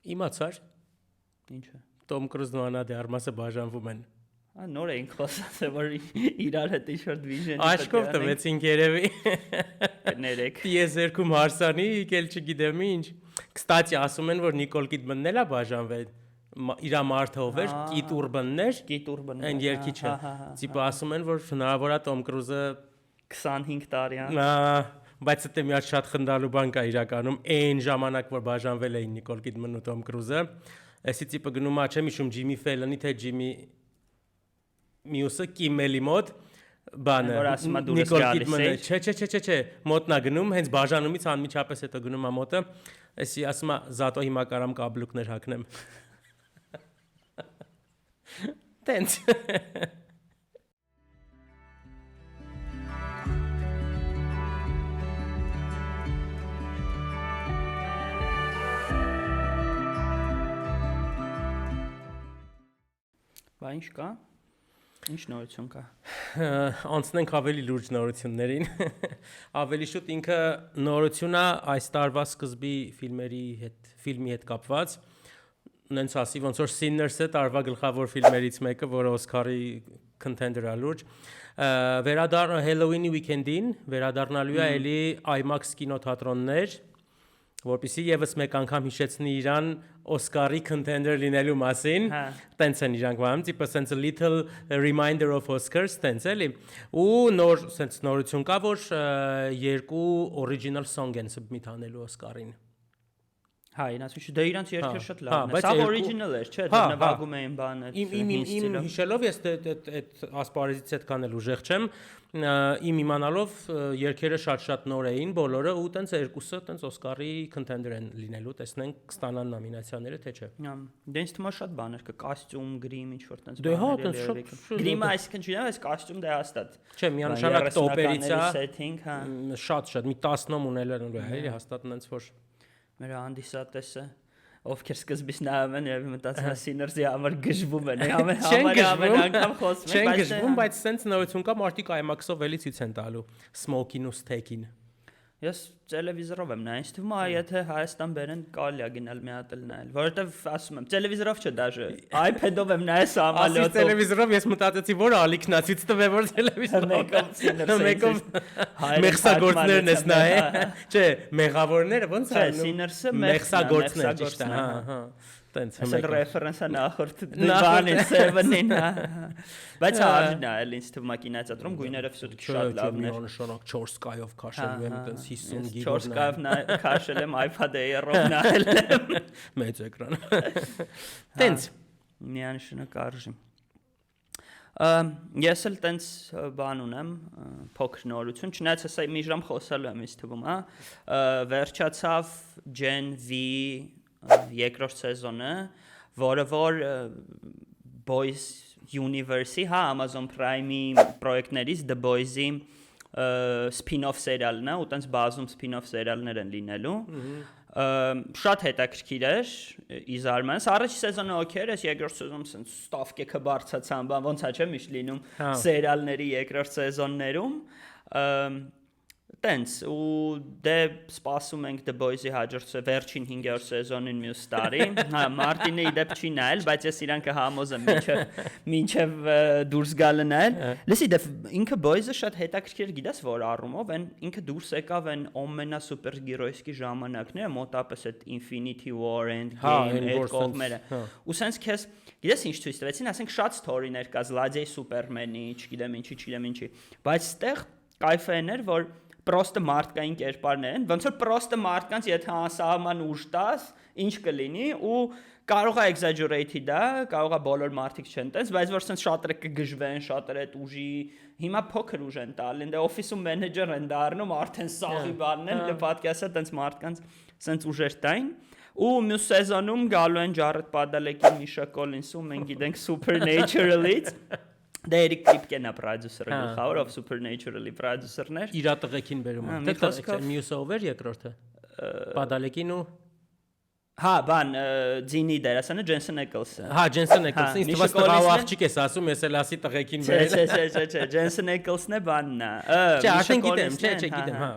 Իմացար, Ինչ է։ Տոմ Կրուզն ու Անա դե Արմասը բաժանվում են։ Նոր էինք խոսացել, որ իրար հետ ինչ-որ vision-ի Աշկով տվեցինք երևի։ կներեք։ Տիեզերքում հարսանի, եկել չգիտեմ ինչ։ Կստացի ասում են, որ Նիկոլ Կիդմանն էլա բաժանվել։ Իրա մարդով էր, Կիտ Ուրբաններ, այն երգիչը։ Տիպը ասում են, որ հնարավոր է Տոմ Կրուզը 25 տարի բայց դա մի հատ շատ խնդալու բան կա իրականում, այն ժամանակ որ բաժանվել էին Նիկոլ Կիդմանն ու Տոմ Կրուզը, այսի տիպը գնում է, չեմ հիշում Ջիմի Ֆելոնի թե Ջիմի Մյուսը Կիմելի մոտ բանը Նիկոլ Կիդմանը չէ մոտնա գնում հենց բաժանումից անմիջապես հետո գնում է մոտը այսի ասում է զատո հիմա կարամ կաբլուկներ հագնեմ տենց Բա ինչ կա Ինչ նորություն կա Անցնենք ավելի լուրջ նորություններին ավելի շուտ ինքը նորություն է այս տարվա սկզբի ֆիլմի հետ կապված նենց ասի ոնց որ Sinners-ը տարվա գլխավոր ֆիլմերից մեկը որը Օսքարի contender է լուրջ Halloween-ի weekend-ին վերադառնալու է էլի IMAX կինոթատրոններ որպեսզի եւս մեկ անգամ հիշեցնի իրան Օսկարի contender լինելու մասին, տենց են իրանք բանում, տիպը sense a little reminder of Oscars, տենց էլի։ Ու նոր sense նորություն կա, որ երկու original song են submit անելու Օսկարին։ Ինասու դե իրանց երկերը շատ լավն է։ Սա original էր, չէ՞, դե նվագում էին բանը։ Իմ հիշելով ես այդ ասպարեզից այդքան էլ ուժեղ չեմ, իմ իմանալով երկերը շատ նոր էին բոլորը ու տենց երկուսը տենց Օսկարի contender են լինելու, տեսնենք կստանան նոմինացիաները թե չէ։ Դե ինձ թվում է շատ բաներ կա, կոստյում, գրիմ, ինչ որ տենց բաներ։ Դե հա, տենց շատ։ Գրիմը այսինքն չունեմ, այս կոստյում դե հաստատ։ Չէ, միանշանակ տոպերից է։ Setting, հա։ Շատ, մի 10 նոմ ունել են ու էլի հաստատ տենց որ Մեր հանդիսատեսը ովքեր սկզբից նայում են եւ մտածում են Sinners-ի համար գժվում են ամեն անգամ խոսում են բայց չեն գժվում բայց sense նորություն կա մարդիկ IMAX-ով էլի ցույց են տալու Smoke-ին ու Steak-ին Ես տելևիզորով եմ նայում, թվում է եթե Հայաստան բերեն կարելի է գնալ մի հատ էլ նայել, որովհետև ասում եմ, տելևիզորով չէ դաժե, iPad-ով եմ նայել սամալյոտով։ Ասի տելևիզորով ես մտածեցի, որ ալիքնա ցույց տվե որ տելևիզորով։ Մեկով մեղսագործներն ես նայել։ Չէ, մեղավորները ոնց է։ Sinners-ը մեղսագործներ ճիշտ է, հա։ Տենց հմեկ ռեֆերենսը նախորդ բանին 7-ին բայց արժին է էլ ինձ թվում է կինոթատրոն գույները շատ լավն է նշանակ 4 Sky-ով քաշելու եմ տենց 50 գիգ 4 Sky-ով քաշել եմ iPad Air-ով նայել եմ մեծ էկրան տենց միանշանակ արժի ես էլ տենց բան ունեմ փոքր նորություն չնայած հեսա մի ժամ խոսալու եմ ինձ թվում հա վերջացավ Gen V երկրորդ սեզոնը, որը որ Boys Universe-ի, հա, Amazon Prime-ի պրոյեկտներից The Boys-ի spin-off սերիալն է, ու տենց բազում spin-off սերիալներ են լինելու։ Շատ հետաքրքիր էր, իզարմանս, առաջի սեզոնը օքեյ էր, երկրորդ սեզոնում սենց ստավկեքը բարձացան, բան ոնց է չէ՞ միշտ լինում սերիալների երկրորդ սեզոններում։ Տենց ու դե սպասում ենք The Boys-ի հաջորդ վերջին 5-րդ սեզոնին մյուս տարի հա Մարտինը իդեպ չի նայել բայց ես իրան կհամոզեմ մինչև դուրս գալը նայել լսի դե ինքը Boys-ը շատ հետաքրքիր գիտես որ առումով են ինքը դուրս եկավ են ամենա սուպերհերոյսկի ժամանակները մոտապես այդ Infinity War Endgame այդ կողմերը ու սենց քեզ գիտես ինչ ցույց տվեցին ասենք շատ սթորիներ կա Զլադիայի Սուպերմենի չգիտեմ ինչի բայց այդտեղ կայֆեն էր որ Պրոստը մարդկային կերպարներ են, ոնց որ պրոստը մարդկանց եթե անսահման ուժ տաս, ինչ կլինի ու կարող է exaggerated է, կարող է բոլոր մարդիկ չեն տես, բայց որ sense շատերը կգժվեն, շատերը այդ ուժի հիմա փոքր ուժ են տալի, դե օֆիսում մենեջեր են դառնում, արդեն սաղի բանն են, լպատկի ասա տենց մարդկանց sense ուժեր տային ու մյուս սեզոնում գալու են Ջարեդ Պադալեկի Միշա Կոլինսը, մենք գիտենք Supernatural-ից Դե Էրիկ Կրիպկենն է պրոդյուսերը գլխավոր of Supernatural-ի պրոդյուսերներ Իրա տղեկին բերում է թե մյուսը ով էր երկրորդը Պադալեկին ու Հա, բան, Ձինի դերասանը Ջենսեն Էկլսը։ Հա, Ջենսեն Էկլսը, ինձ թվաց տղա ու Միշա աղջիկ ես ասում, ես էլ ասի տղեկին Չէ, վերել։ չէ, Ջենսեն Էկլսն է բանն է։ Չէ, արդեն գիտեմ, չէ, գիտեմ, հա,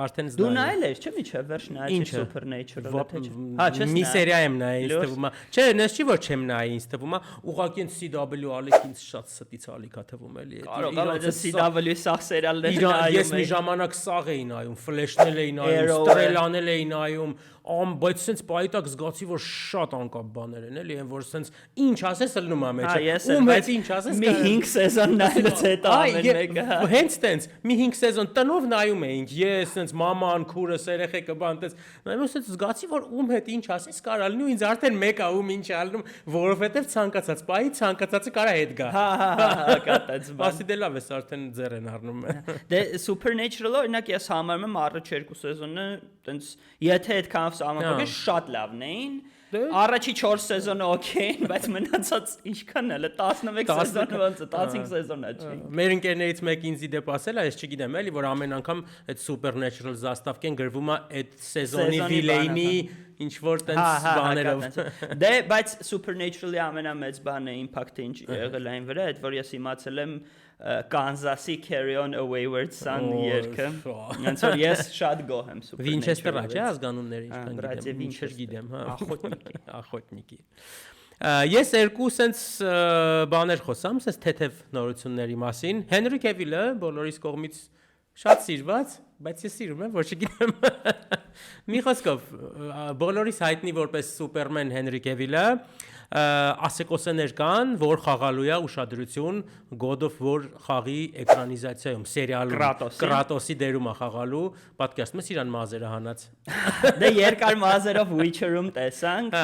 արդեն Դու զգա։ նայել ես, չէ՞ միջև վերջ նայել Supernatural-ը թե չէ։ Հա, չես Մի սերիա եմ նայել, ինձ թվում է։ Չէ, նես չի որ չեմ նայել, ինձ թվում է, ուղղակի CW ալիք ինձ շատ ստից ալիք է թվում էլի։ Կարող է դա CW սաղ սերիալներ Ես մի ժամանակ սաղ էի նայում, Flash-ն էի նայում, Strela-ն էի նայում, բայց sense պայտակ զգացի որ շատ անկապ բաներ են էլի, այն որ sense ինչ ասես ելնում է մեջը։ Ում հետ ինչ ասես։ Մի 5 սեզոն նայելուց հետո ամեն մեկը։ Հենց տենց, մի 5 սեզոն տնով նայում էինք, ես sense մաման, քուրս, երեխեքը բան տենց։ Նայում sense զգացի որ ում հետ ինչ ասես կարա լինի ու ինձ արդեն մեկը ում ինչ ալնում, որովհետև ցանկացած պայի ցանկացածը կարա հետ գա։ Հա, կատած բան։ Ասի դե լավ ես արդեն ձեռ են առնում։ Դե Supernatural-ը օրինակ ես համարում եմ առաջ 2 սեզոնը տենց եթե այդքանով սահմանափակել շատ լավն էին։ Առաջի 4 սեզոնը օքեյ են, բայց մնացած ինչքան էլ 11 սեզոնը ոնց է 15 սեզոնը չի։ Մեր ընկերներից մեկը ինձ դեպ ասել է, ես չգիտեմ էլի, որ ամեն անգամ այդ Supernatural զաստավկեն գրվում է այդ սեզոնի վիլեյնի ինչ որ տենց բաներով։ Դե բայց Supernatural-ի ամենամեծ բանը impact-ը ինչ եղել այն վրա, այդ որ ես իմացել եմ Kansas-ի Carry On a Wayward Son երգը։ Ոնց որ ես շատ գոհ եմ Supernatural-ից։ Վինչեստերը չէ ազգանունները ինչքան գիտեմ, ինչեր գիտեմ, հա։ Ախոտնիկի։ Ես երկու sense բաներ խոսամ, sense թեթև նորությունների մասին։ Henry Cavill-ը բոլորիս կողմից շատ սիրված, բայց ես սիրում եմ, որ չգիտեմ։ Մի խոսքով բոլորիս հայտնի որպես Superman Henry Cavill-ը ասեկոսներ կան, որ խաղալու է ուշադրություն God of War խաղի էկրանիզացիայում, սերիալում Կրատոսի դերում է խաղալու, պատկերացնում ես իրան մազերը հանած։ Դե երկար մազերով Witcher-ում տեսանք։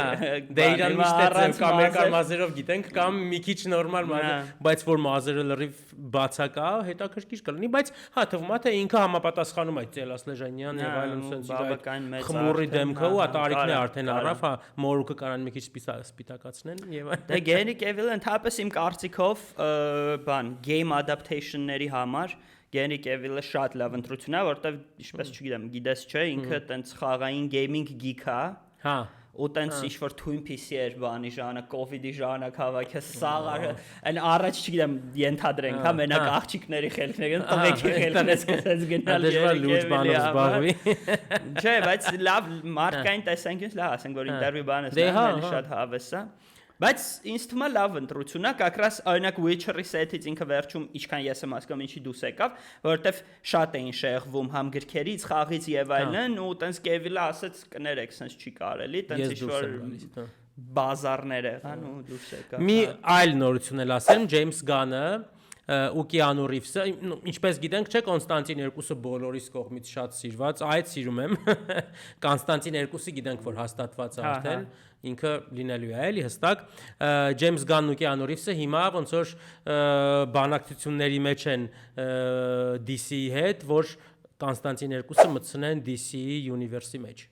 Դե իրան միշտ կամ երկար մազերով գիտենք, կամ մի քիչ նորմալ մազեր, բայց որ մազերը լրիվ բացակա, հետաքրքիր կլինի, բայց հա թվում է թե ինքը համապատասխանում այդ Ծելաս Լեժանյան եւ այլն sense իր խմուրի դեմքը ու տարիքն է արդեն առավ, հա մորուքը կարան մի քիչ սպիտակացնեն եւ Դե Henry Cavill-ը ընդհանրապես իմ կարծիքով բան game adaptation-ների համար Henry Cavill-ը շատ լավ ընտրություն է, որովհետեւ ինչպես չգիտեմ, գիտես չէ, ինքը տենց խաղային gaming geek է։ Հա ու տենց ինչ-որ Twin PC էր բանի ժամանակ, COVID-ի ժամանակ հավաքել սաղարը, այն առաջ չգիտեմ, ենթադրենք, հա, մենակ աղջիկների խելքներ, տղեկի խելքներ սկսեց գնալ դժվար լուրջ բանով զբաղվի։ Չէ, բայց լավ մարդկային տեսանկյունից լավ, ասենք որ ինտերվյու բանը ստանալի շատ հավես է։ Բայց ինձ թվում է լավ ընտրություն է, կակրաս օրինակ Witcher-ի սեթից ինքը վերջում ինչքան ես եմ հասկանում ինչի դուս եկավ, որովհետև շատ էին շեղվում համ գրքերից, խաղից եւ այլն, ու տենց Cavill-ը ասեց կներեք, sense չի կարելի, տենց ինչ-որ բազարներ եղան ու դուրս եկավ։ Մի այլ նորություն էլ ասեմ, James Gunn-ը ու Keanu Reeves-ը, ինչպես գիտենք, չէ, Կոնստանտին 2-ը բոլորիս կողմից շատ սիրված, այդ սիրում եմ։ Կոնստանտին 2-ը գիտենք, որ հաստատված է արդեն, ինքը լինելու է, էլի հստակ։ James Gunn-ն ու Keanu Reeves-ը հիմա ոնց որ բանակցությունների մեջ են DC-ի հետ, որ Կոնստանտին 2-ը մտցնեն DC-ի universe-ի մեջ։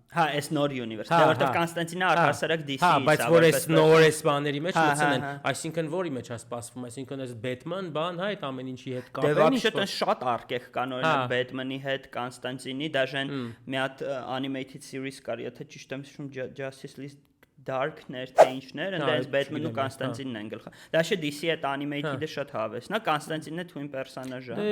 Հա, այս նոր universe, որտեղ Կոնստանտինը առհասարակ DC-ից է։ Հա, բայց որ այս նոր այս բաների մեջ մտցնեն, այսինքն որի մեջ է սպասվում, այսինքն այս Batman բան, հա, այդ ամեն ինչի հետ կապ է։ Դե ինչ вообще շատ արկեղ կան օրինակ Batman-ի հետ, Կոնստանտինի, դաժե մի հատ animated series կար, եթե ճիշտ եմ հիշում, Justice League Dark-ներ, թե ինչներ, ընդ այս Batman-ը ու Կոնստանտինն են գլխը։ Դաշե DC-ի հետ animated-ը շատ հավես, նա Կոնստանտինն է twin personage-ը։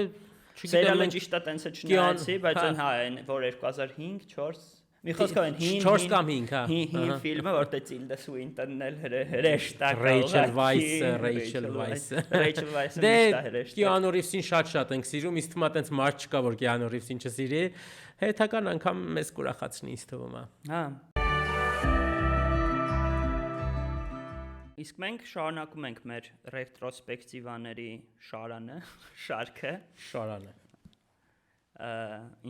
Սերիալը ճիշտ է տենց է չնայեցի, բայց այն հա, այն որ 2005, 4 մի խոսքով այն 4 կամ 5, հա։ Հին ֆիլմը, որտեղ Tilda Swinton-ն էլ հրեշտա Rachel Weisz-ը։ Դե Keanu Reeves-ին շատ ենք սիրում, իսկ թվում է տենց մարդ չկա, որ Keanu Reeves-ին չսիրի։ Հետական անգամ մեզ կուրախացնի, ինձ թվում է։ Հա։ Իսկ մենք շարունակում ենք մեր ռետրոսպեկտիվաների շարքը։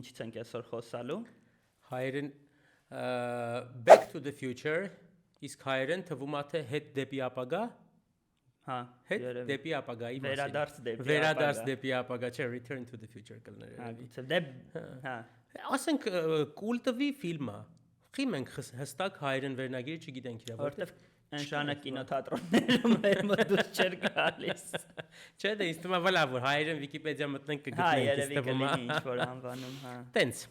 Ինչից ենք այսօր խոսալու։ Հայերեն Back to the Future, իսկ հայերեն թվում է թե հետ դեպի ապագա։ Հա, հետ դեպի ապագայի մասին։ Վերադարձ դեպի ապագա, չէ, Return to the Future կլներ։ Հա։ Ասենք կուլտվի ֆիլմ է։ Խի մենք հստակ հայերեն վերնագիրը չգիտենք իրա, որտեվ այն ժամանակ կինոթատրոններում մեր մոտ դուրս չէր գալիս։ Չէ, դե ինձ թվում է լավ որ հայերեն Վիկիպեդիա մտնենք կգտնենք, ինձ թվում է ինչ որ անվանում, հա։ Տենց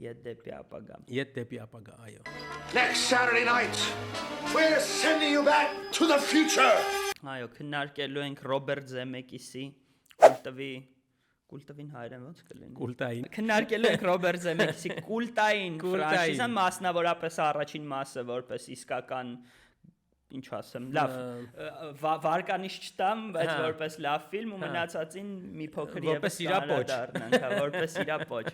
Ետ դեպի ապագա։ Ետ դեպի ապագա, այո։ Next Saturday night, we're sending you back to the future. Այո, քննարկելու ենք Ռոբերտ Զեմեկիսի կուլտովին հայերեն ոնց կլինի։ Կուլտային։ Քննարկելու ենք Ռոբերտ Զեմեկիսի կուլտային ֆրանշիզա, մասնավորապես առաջին մասը, որպես իսկական ինչ ասեմ, լավ, վարկանիշ չտամ, բայց որպես լավ ֆիլմ ու մնացածին մի փոքր որպես իրապոջ դառնանք, որպես իրապոջ։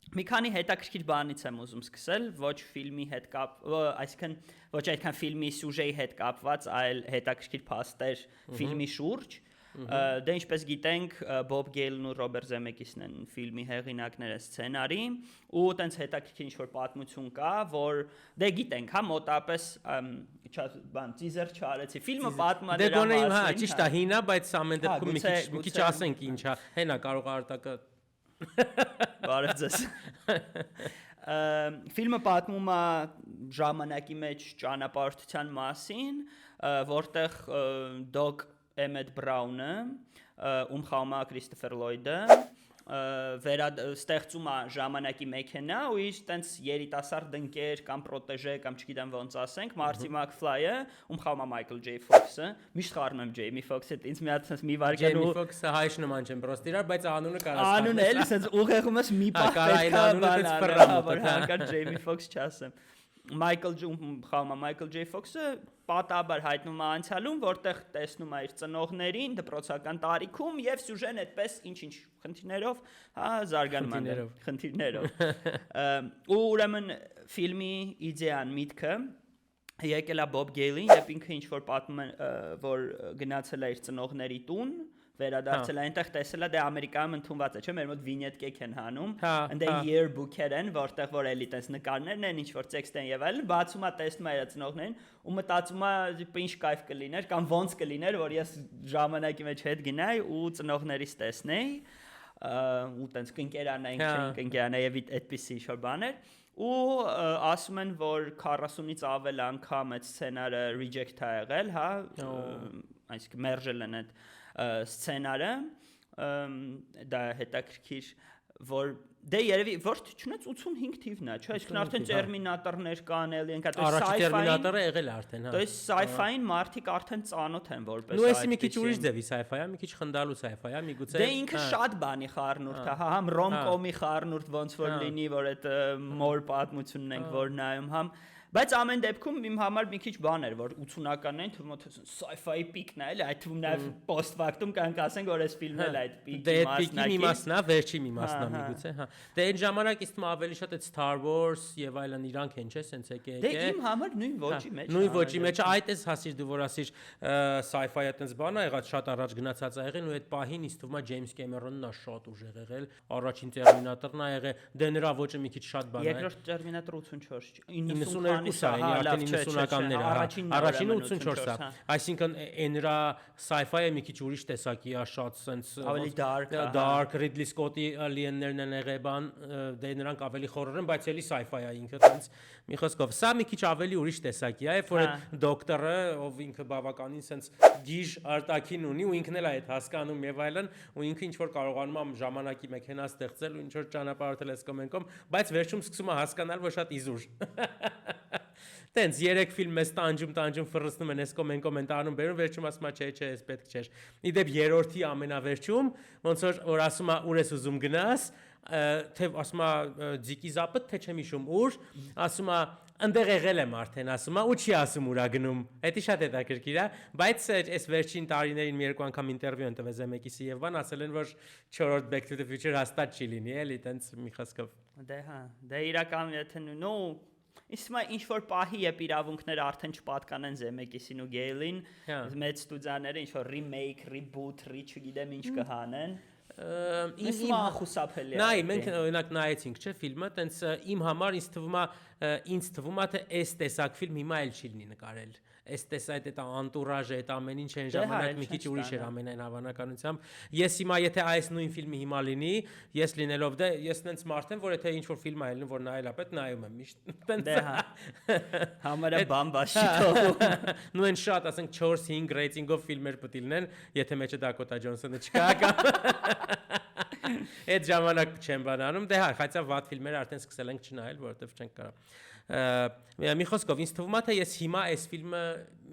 Մի քանի հետաքրքիր բանից եմ ուզում սկսել, ոչ ֆիլմի հետ այսինքն ոչ այդքան ֆիլմի սյուժեի հետ կապված, այլ հետաքրքիր փաստեր ֆիլմի շուրջ։ Դե ինչպես գիտենք, Բոբ Գեյլն ու Ռոբերտ Զեմեկիսն են ֆիլմի հեղինակները, սցենարի, ու տենց հետաքրքիր ինչ-որ պատմություն կա, որ դե գիտենք, հա, մոտապես բան տիզեր չարեցի։ Ֆիլմը պատմում է դրա մասին։ Հա, ճիշտ է, հինա, բայց ամեն դեպքում մի քիչ ասենք ինչա, հենա կարող արտակը Բարև ձեզ։ Ֆիլմը պատմում է ժամանակի մեջ ճանապարհորդության մասին, որտեղ Դոկ Էմետ Բրաունը, ում խաղում է Քրիստոֆեր Լոյդը, ստեղծում է ժամանակի մեքենա ու իր տենց երիտասարդ ընկեր կամ պրոտեժե կամ չգիտեմ ոնց ասենք, Մարտի Մաքֆլայը, ում խաղում է Մայքլ Ջեյ Ֆոքսը, միշտ խառնում եմ Ջեյմի Ֆոքսը, ինձ մի հատ մի վարքան Ջեյմի Ֆոքսը հայ նման չեմ պրոստը իրար, բայց անունը կարա Անունը էլի sense ուղեղում ես մի պահ պետք է որ հանկարծ Ջեյմի Ֆոքս չասեմ։ Մայքլ Ջեյ Ֆոքսը պատահաբար հայտնում է անցյալում, որտեղ տեսնում է իր ծնողներին դպրոցական տարիքում եւ սյուժեն այդպես ինչ-ինչ խնդիրներով, հա, զարգանում է խնդիրներով։ Ու ուրեմն ֆիլմի իդեան միտքը եկել է Բոբ Գեյլին, երբ ինքը ինչ որ պատմում է, որ գնացել է իր ծնողների տուն, վերադարձել այնտեղ տեսել է դե Ամերիկայում ընդունված է, չէ՞, մեր մոտ վինյետկեք են հանում, այնտեղ yearbook-եր են, որտեղ որ էլի տես նկարներն են, ինչ որ տեքստ են եւ այլն, բացում է տեսնում է իր ծնողներին ու մտածում է ինչ կայֆ կլիներ կամ ոնց կլիներ, որ ես ժամանակի մեջ հետ գնայի ու ծնողներիս տեսնեի, ու տենց կընկերանայինք, չէինք կընկերանա եւ այդպիսի ինչ-որ բաներ ու ասում են, որ 40-ից ավել անգամ այդ սցենարը reject է եղել, հա, այսինքն մերժել են այդ սցենարը, դա հետաքրքիր, որ դե երևի որ չունեց 85 թիվն է, չէ՞, այսինքն արդեն Տերմինատորներ կան, Alien կա, առաջի Տերմինատորը եղել է արդեն, հա։ То есть sci-fi-ին մարդիկ արդեն ծանոթ են որպես այդպես։ Նույնիսկ մի քիչ ուրիշ ձևի sci-fi-ա, մի քիչ խնդալու sci-fi-ա, միգուցե։ Դե ինքը շատ բանի խառնուրդ է, հա, համ ռոմ-կոմի խառնուրդ ոնց որ լինի, որ այդ մոր պատմությունն ենք որ նայում, համ Բայց ամեն դեպքում իմ համար մի քիչ բան էր, որ 80-ականներին թվում է sci-fi peak-ն է, էլի, այդ թվում նաև post-factum կանք ասենք, որ այս ֆիլմն էլ այդ peak-ի մասն է, վերջի մի մասն է միգուցե, հա։ Դե այն ժամանակ իսկ ավելի շատ այդ Star Wars եւ այլն իրանք են, չէ՞, սենց եկե։ Դե իմ համար նույն ոճի մեջ։ Նույն ոճի մեջ, այդ էս հասիր դու որ ասիր sci-fi-ը տենց բան է եղած, շատ առաջ գնացած ա եղել ու այդ պահին ինձ թվում է Ջեյմս Կեմերոնն է շատ ուժեղ եղել, առաջին Terminator-ն է եղել, դե նրա ոճը մի քիչ շատ բան է։ Երկրորդ Terminator 84, 92-ը է, արդեն 90-ականները, առաջինը 84-ը, այսինքն նրա sci-fi-ը մի քիչ ուրիշ տեսակի է, շատ սենց ավելի dark Ridley Scott-ի Alien-ներն են եղել բան, դե նրանք ավելի խորհրդեն, բայց էլի sci-fi է ինքը, տենց մի խոսքով, սա մի քիչ ավելի ուրիշ տեսակի է, երբ որ այդ դոկտորը, ով ինքը բավականին սենց գիժ արտաքին ունի ու ինքն էլ է այդ հասկանում եւ այլն, ու ինքը ինչ որ կարողանում է ժամանակի մեքենա ստեղծել ու ինչ որ ճանապարհորդել էս կոմենկոմ, բայց վերջում սկսում է հասկանալ, որ շատ իզուր։ Տենց 3 ֆիլմ էս տանջում ֆռսնում են էս կոմենտարում բերում վերջում ասում է չէ, էս պետք չէր։ Իդեպ երրորդի ամենավերջում ոնց որ ասում է ուր ես ուզում գնաս, թե ասում է ձիկի զապը, թե չեմ հիշում ուր, ասում է ընդեղ եղել եմ արդեն, ասում է ու չի ասում ուրա գնում։ Էդի շատ հետաքրքիր է, բայց այս վերջին տարիներին մի երկու անգամ ինտերվյու են տվել Զեմեկիսի եւ բան, ասել են որ 4-րդ Back to the Future հաստատ չի լինի, էլի, տենց մի խոսքով։ Դե հա, դե իրական եթե նո Իսկ ինչ որ պահի երբ իրավունքները արդեն չպատկանեն Զեմեկիսին ու Գեյլին, մեծ ստուդիաները ինչ որ remake, reboot, չգիտեմ ինչ կհանեն, ինձ խուսափելի է։ Նայ, մենք օրինակ նայեցինք, չէ, ֆիլմը, տենց իմ համար ինձ թվում է թե այս տեսակ ֆիլմ հիմա էլ չի լինի նկարել։ Այս տեսակ այդ անտուրաժը, այդ ամեն ինչ այն ժամանակ մի քիչ ուրիշ էր ամենայն հավանականությամբ։ Ես հիմա եթե այս նույն ֆիլմը հիմա լինի, ես լինելով դե ես տենց մարդ եմ, որ եթե ինչ որ ֆիլմ այլն որ նայելա պետք նայում եմ միշտ։ Դե հա։ Համարը բամբաշի թողում։ Նու են շատ, ասենք 4-5 ռեյտինգով ֆիլմեր պետք լինեն, եթե մեջը Դակոտա Ջոնսոնը չկա կամ Այդ ժամանակ չեմ բանանում, դե հա, խայցա վատ ֆիլմերը արդեն սկսել ենք չնայել, որովհետև չենք կարող։ Մի խոսքով ինձ թվում է թե ես հիմա այս ֆիլմը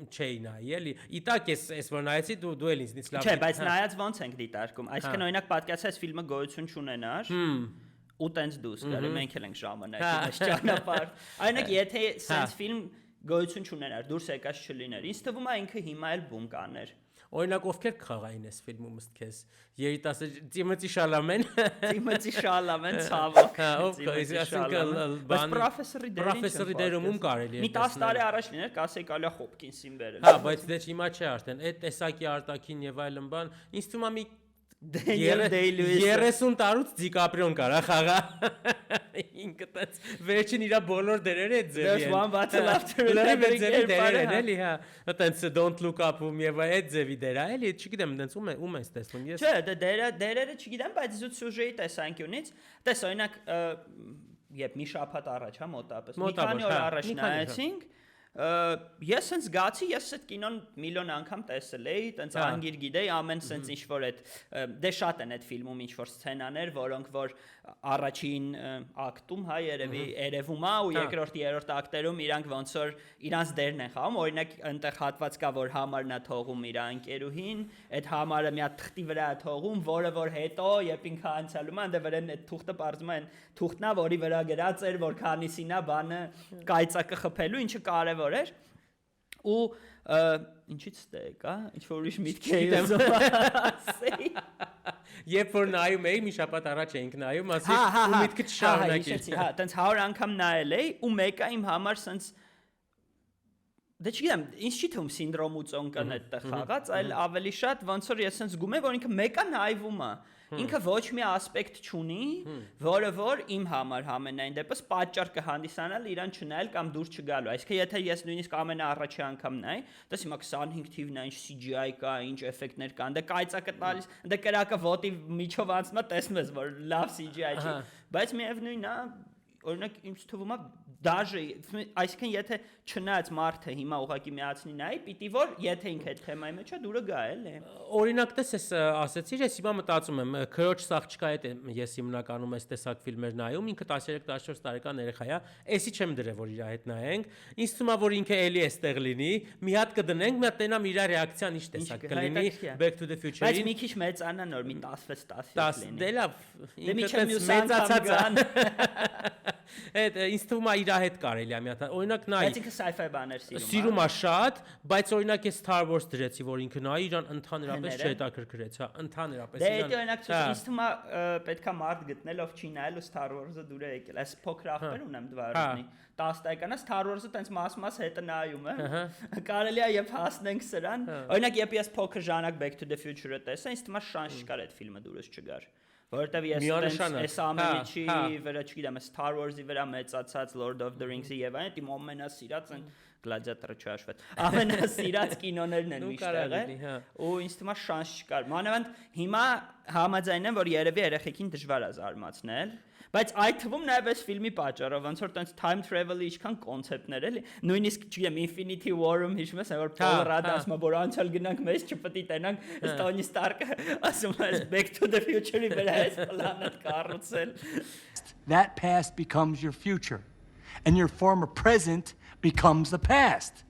չէի նայի, էլի։ Իտակ ես որ նայեցի դու էլ ինձնից լավ։ Չէ, բայց նայած ոնց ենք դիտարկում։ Այսինքն օրինակ պատկերացրու այս ֆիլմը գոյություն չունենար։ Ու տենց դուս գալի, մենք էլ ենք ժամանակի այս ճանապարհ։ Այնինք եթե sense ֆիլմ գոյություն չունենար, դուրս եկած չլիներ։ Ինձ թվում է ինքը հիմա էլ բուն կաներ։ Օրինակ ովքեր կխաղային այս ֆիլմում ըստ քեզ։ Երիտասարդ Տիմոթի Շալամեն։ Տիմոթի Շալամեն ցավոք։ Ով ասենք բայց պրոֆեսորի դերում ում կարելի է։ Մի 10 տարի առաջ լիներ, կասեի կարելի է Հոփկինսին բերել։ Հա, բայց դե հիմա չէ արդեն։ Այդ տեսակի արտակին եւ այլն բան, ինձ թվում է մի 30 տարուց Դիկապրիոն կարա խաղա։ Ինքը տենց վերջին իր բոլոր դերերը այդ ձևի են։ There's one battle after another դերեր են էլի, հա։ Տենց Don't Look Up-ում եւ այդ ձևի դեր է, էլի, չգիտեմ, տենց ում ես տեսնում ես։ Չէ, դերերը չգիտեմ, բայց զուտ սյուժեի տեսանկյունից, տես օրինակ, երբ մի շաբաթ առաջ, հա, մոտապես, մի քանի օր առաջ նայեցինք, ես sense զգացի, ես այդ կինոն միլիոն անգամ տեսել էի, տենց անգիր գիտեի, ամեն sense ինչ որ այդ դե շատ են այդ ֆիլմում ինչ որ սցենաներ, որոնք որ առաջին ակտում, հա, երևում է ու երկրորդ երրորդ ակտերում իրանք ոնց որ իրանց դերն են խաղում, օրինակ այնտեղ հատված կա, որ համարն է թողում իր անկերուհին, այդ համարը մի հատ թղթի վրա է թողում, որը որ հետո երբ ինքը անցալում է, այնտեղ վրան այդ թուղթը բարձում է, թուղթն է, որի վրա գրած էր, որ քանիսին է բանը կայծակը խփելու, ինչը կարևոր էր ու ինչից ստե եկա, ինչ որ ուրիշ միտք էի ասեի։ Երբ որ նայում էի, մի շաբաթ առաջ էինք նայում, ասի ու միտքը չշարունակի։ Հա, տենց 100 անգամ նայել էի ու մեկը իմ համար սենց դե չգիտեմ, ինձ չի թվում սինդրոմ ու ծոնկան այդտեղ խաղաց, այլ ավելի շատ ոնց որ ես սենց զգում եմ, որ ինքը մեկը նայվում է։ Ինքը ոչ մի ասպեկտ չունի, որը որ իմ համար համենայն դեպս պատճառ կհանդիսանալ իրան չնայել կամ դուրս չգալու։ Այսինքն եթե ես նույնիսկ ամենաառաջի անգամ նայ, դες հիմա 25 թիվն է, ինչ CGI կա, ինչ էֆեկտներ կան, դե կայծակը տալիս, դե կրակը ոտի միջով անցնում է, տեսնում ես, որ լավ CGI չի, բայց միևնույնն է, օրինակ ինձ թվում է դաժե, այսինքն եթե չնայած մարդը հիմա ուղակի միացնի նայի, պիտի որ եթե ինքը այդ թեմայի մեջ է դուրը գա էլի։ Օրինակ տես ես ասեցիր, ես հիմա մտածում եմ, քրոջ սաղճկա հետ ես հիմնականում այս տեսակ ֆիլմեր նայում, ինքը 13-14 տարեկան երեխա է, էսի չեմ դրել որ իր հետ նայենք, ինձ թվում է որ ինքը էլի էստեղ լինի, մի հատ կդնենք, մի հատ տենամ իր ռեակցիան ինչ տեսակ կլինի Back to the Future-ին։ Բայց մի քիչ մեծանա նոր մի 16-17 լինի։ Դե լավ, ինքը մեծացած Այդ ինձ թվում է իր հետ կարելի է մի հատ։ Օրինակ նայ։ Բայց ինքը sci-fi բաներ սիրում է շատ, բայց օրինակ ես Star Wars դրեցի, որ ինքը նայի իրան ընդհանրապես չհետաքրքրեց, հա, ընդհանրապես։ Դե դա օրինակ ինձ թվում է պետքա մարդ գտնել ով չի նայել ու Star Wars-ը դուր է եկել։ Այս փոքր ախպեր ունեմ դվարունի 10 տարեկանա Star Wars-ը տենց մաս հետը նայում է։ Կարելի է երբ հասնենք սրան։ Օրինակ երբ ես փոքր ժամանակ Back to the Future-ը տեսա, ինձ թվում է շանս չկար այդ ֆիլմը դուրս չգար։ Որովհետև ես այս ամենի վրա չգիտեմ, Star Wars-ի վրա մեծացած Lord of the Rings-ի եւ այն իմ ամենասիրած են Gladiator-ը չհաշվեց։ Ամենասիրած կինոներն են միշտ եղել։ Ու ինձ թվում է շանս չկար։ Մանավանդ հիմա համաձայն եմ, որ երևի երեխեքին դժվար է զարմացնել, բայց այդ թվում նաև այս ֆիլմի պատճառով, ոնց որ տենց time travel-ի ինչքան կոնցեպտներ էլի, նույնիսկ չգիտեմ Infinity War-ում հիշում ես, որ Paul Rudd ասում է, որ անցյալ գնանք, մեզ չպետք է տենանք, Tony Stark-ը ասում է Back to the Future-ի վրա այս պլանետ կառուցել։ That past becomes your future, and your former present becomes the past.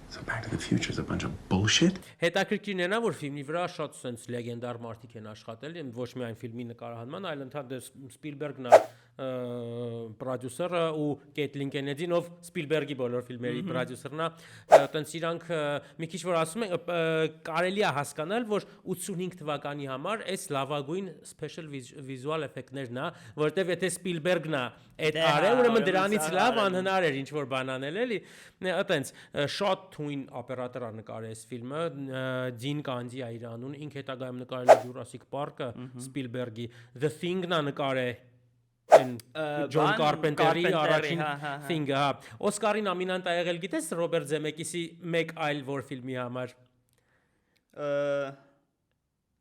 So Back to the Future is a bunch of bullshit. Հետաքրքիրն է նա, որ ֆիլմի վրա շատ sense լեգենդար մարդիկ են աշխատել, ոչ միայն ֆիլմի նկարահանման, այլ ընդհանուր Սպիլբերգն է պրոդյուսերը ու Կեթլին Կենեդին, ով Սպիլբերգի բոլոր ֆիլմերի պրոդյուսերն է, այտենց իրանք մի քիչ որ ասում են, կարելի է հասկանալ, որ 85 թվականի համար այս լավագույն special visual effect-ներն է, որտեվ եթե Սպիլբերգն է այդ արե, ուրեմն դրանից լավ անհնար էր ինչ որ բան անել, էլի, այտենց շատ թույն օպերատոր է նկարել այս ֆիլմը, Դին Կանդի է իր անուն, ինքը հետագայում նկարել է Jurassic Park-ը, Սպիլբերգի, The Thing-ն է նկարել Ջոն Կարպենտերի առաջին Thing-ը, հա։ Օսկարի նոմինանտ ա եղել, գիտես Ռոբերտ Զեմեկիսի մեկ այլ որ ֆիլմի համար։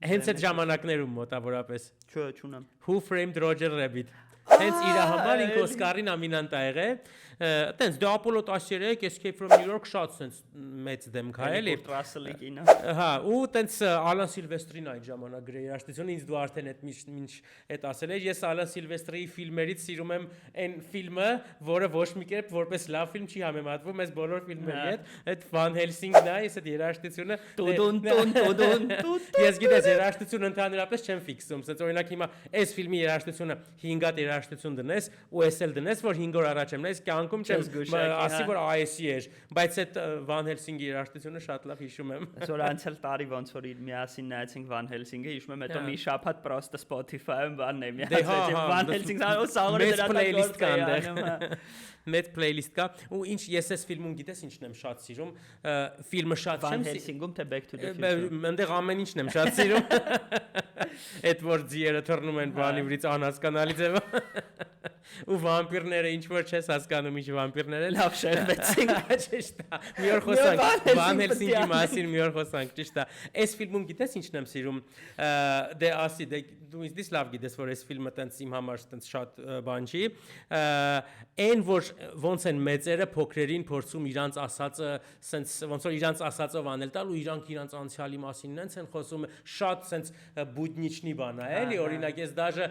Հենց այդ ժամանակներում մոտավորապես։ Չունեմ։ Who Framed Roger Rabbit։ Հենց իր համար ինքը Օսկարի նոմինանտ ա եղել, տենց դե Apollo 13 Escape from New York շատ տենց մեծ դեմք է էլի Ռասելի կինո։ հա ու տենց Ալան Սիլվեստրին այդ ժամանակ գրեի երաժշտությունը ինձ դու արդեն այդ մինչ այդ ասել ես ես Ալան Սիլվեստրի ֆիլմերից սիրում եմ այն ֆիլմը որը ոչ մի կերպ որպես լավ ֆիլմ չի համեմատվում այս բոլոր ֆիլմերի հետ այդ Van Helsing-ն է այս այդ երաժշտությունը ես գիտես երաժշտությունը ընդհանրապես չեմ ֆիքսում ասած օրինակ հիմա այս ֆիլմի երաժշտությունը 5 հատ երաժշտություն դնես ու էս էլ դնես որ 5 օր առաջ եմ նայես կյանքում չեմ ասի որ AS-ի էր բայց այդ Van Helsing-ի երաժշտությունը շատ լավ հիշում եմ Այսօր անցել տարի ոնց որ միասին նայեցինք Van Helsing-ը հիշում եմ հետո մի շաբաթ պրոստը Spotify-ում բանն եմ միացրեցի Van Helsing-ը ու սաղորը դրա playlist կա այնտեղ մեծ playlist կա ու ինչ ես այս ֆիլմում գիտես ինչն եմ շատ սիրում ֆիլմը շատ Van չեմ Helsing-ում թե Back to the Future այնտեղ ամեն ինչն եմ շատ սիրում այդ որ ձիերը թռնում են բանի վրից անհասկանալի ձևը ու վամպիրները ինչ որ չես հասկանում ինչ վամպիրներ են լավ շերվեցինք ճիշտ է մի օր խոսանք Van Helsing-ի մասին մի օր խոսանք ճիշտ է այս ֆիլմում գիտես ինչն եմ սիրում դե ասի դե դու ինձ լավ գիտես որ այս ֆիլմը տենց իմ համար տենց շատ բան չի այն որ ոնց են մեծերը փոքրերին փորձում իրանց ասածը սենց ոնց որ իրանց ասածով անել տալ ու իրանք անցյալի մասին նենց են խոսում շատ սենց բուդնիչնի բան է էլի օրինակ ես դաժե